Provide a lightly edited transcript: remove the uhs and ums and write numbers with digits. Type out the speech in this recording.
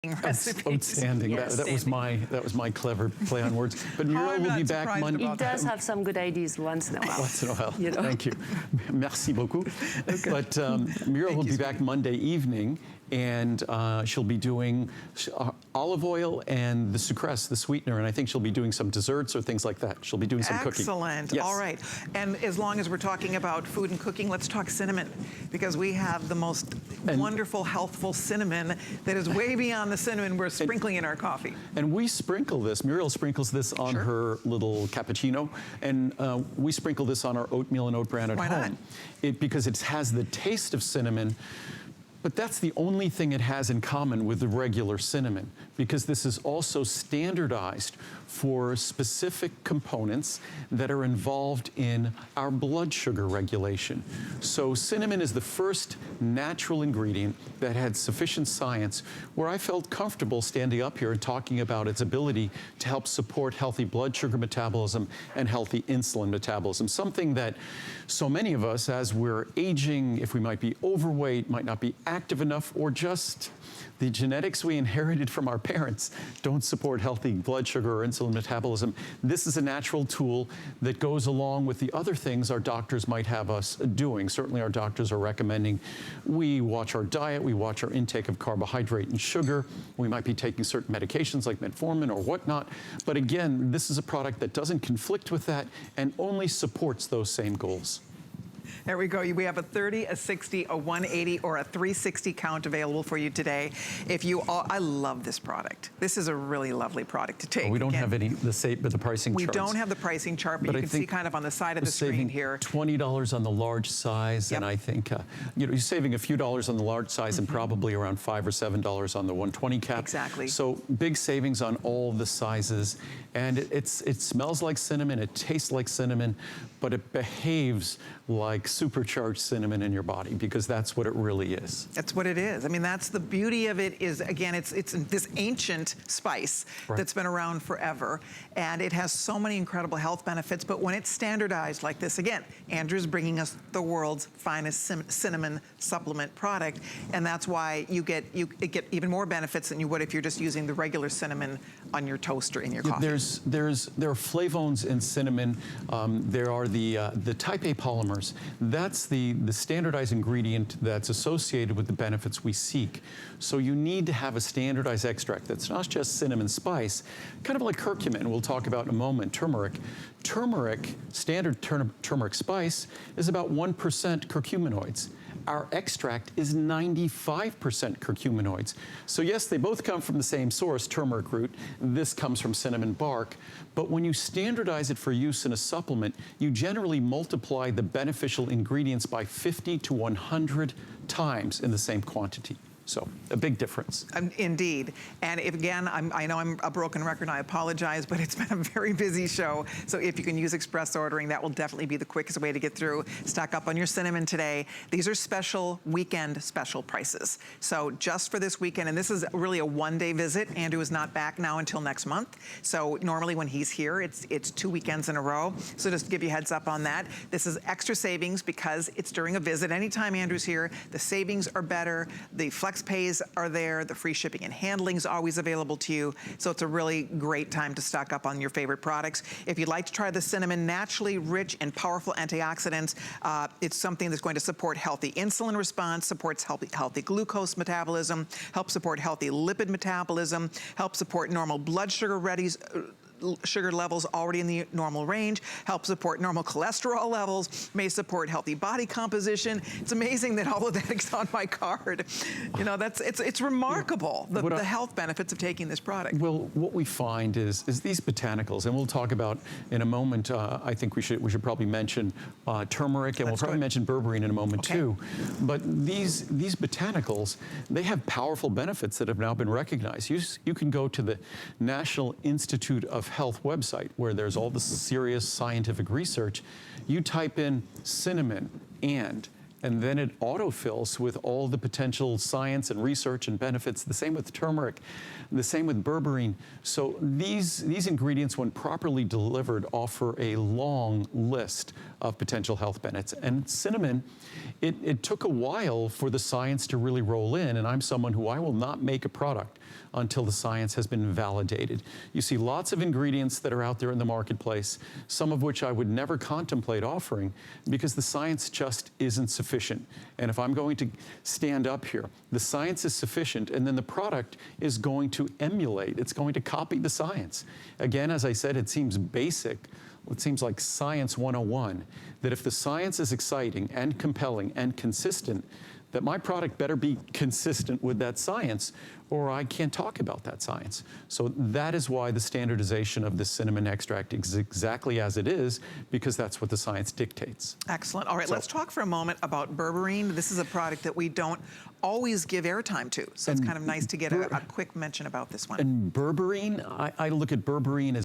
recipes. Outstanding. Yes. That was my clever play on words. But Muriel will be back Monday. He does have some good ideas once in a while. Once in a while. You know? Thank you. Merci beaucoup. Okay. But Muriel will be back Monday evening, and she'll be doing olive oil and the sucrose, the sweetener, and I think she'll be doing some desserts or things like that. She'll be doing some cooking. Excellent. Yes. All right. And as long as we're talking about food and cooking, let's talk cinnamon, because we have the most wonderful, healthful cinnamon that is way beyond the cinnamon we're sprinkling in our coffee. And we sprinkle this, Muriel sprinkles this on her little cappuccino, and we sprinkle this on our oatmeal and oat bran at home. Because it has the taste of cinnamon, but that's the only thing it has in common with the regular cinnamon, because this is also standardized for specific components that are involved in our blood sugar regulation. So cinnamon is the first natural ingredient that had sufficient science where I felt comfortable standing up here and talking about its ability to help support healthy blood sugar metabolism and healthy insulin metabolism, something that so many of us, as we're aging, if we might be overweight, might not be active enough, or just the genetics we inherited from our parents don't support healthy blood sugar or insulin metabolism. This is a natural tool that goes along with the other things our doctors might have us doing. Certainly our doctors are recommending we watch our diet, we watch our intake of carbohydrate and sugar. We might be taking certain medications like metformin or whatnot. But again, this is a product that doesn't conflict with that and only supports those same goals. There we go. We have a 30, a 60, a 180, or a 360 count available for you today. If you all, I love this product. This is a really lovely product to take. Well, we don't have any the pricing charts. We don't have the pricing chart, but you can see kind of on the side of the screen here. $20 on the large size, and I think you're saving a few dollars on the large size and probably around $5 or $7 on the 120 cap. Exactly. So big savings on all the sizes, and it smells like cinnamon, it tastes like cinnamon, but it behaves like supercharged cinnamon in your body, because that's what it really is. That's what it is. I mean, that's the beauty of it. Is again, it's this ancient spice that's been around forever, and it has so many incredible health benefits. But when it's standardized like this, again, Andrew's bringing us the world's finest cinnamon supplement product, and that's why you get even more benefits than you would if you're just using the regular cinnamon on your toast or in your coffee. There are flavones in cinnamon. There are the TypeA polymers. That's the standardized ingredient that's associated with the benefits we seek. So you need to have a standardized extract that's not just cinnamon spice, kind of like curcumin, we'll talk about in a moment, turmeric. Turmeric, standard turmeric spice, is about 1% curcuminoids. Our extract is 95% curcuminoids. So yes, they both come from the same source, turmeric root. This comes from cinnamon bark. But when you standardize it for use in a supplement, you generally multiply the beneficial ingredients by 50 to 100 times in the same quantity. So a big difference. Indeed. And if, again, I know I'm a broken record, I apologize, but it's been a very busy show. So if you can use express ordering, that will definitely be the quickest way to get through. Stock up on your cinnamon today. These are special weekend special prices. So just for this weekend, and this is really a one-day visit. Andrew is not back now until next month. So normally when he's here, it's 2 weekends in a row. So just to give you a heads up on that. This is extra savings because it's during a visit. Anytime Andrew's here, the savings are better. The flex pays are there. The free shipping and handling is always available to you. So it's a really great time to stock up on your favorite products. If you'd like to try the cinnamon, naturally rich and powerful antioxidants, it's something that's going to support healthy insulin response, supports healthy glucose metabolism, helps support healthy lipid metabolism, helps support normal blood sugar levels already in the normal range, help support normal cholesterol levels, may support healthy body composition. It's amazing that all of that is on my card. You know, it's remarkable, the health benefits of taking this product. Well, what we find is these botanicals, and we'll talk about in a moment, I think we should probably mention turmeric, and we'll probably mention berberine in a moment too. But these botanicals, they have powerful benefits that have now been recognized. You can go to the National Institute of Health website where there's all the serious scientific research. You type in cinnamon and then it autofills with all the potential science and research and benefits. The same with turmeric, the same with berberine. So these ingredients, when properly delivered, offer a long list of potential health benefits. And cinnamon, it took a while for the science to really roll in, and I'm someone who I will not make a product until the science has been validated. You see lots of ingredients that are out there in the marketplace, some of which I would never contemplate offering because the science just isn't sufficient. And if I'm going to stand up here, the science is sufficient, and then the product is going to emulate. It's going to copy the science. Again, as I said, it seems basic. It seems like science 101, that if the science is exciting and compelling and consistent, that my product better be consistent with that science, or I can't talk about that science. So that is why the standardization of the cinnamon extract is exactly as it is, because that's what the science dictates. Excellent. All right, let's talk for a moment about berberine. This is a product that we don't always give airtime to, so it's kind of nice to get a quick mention about this one. And berberine, I look at berberine as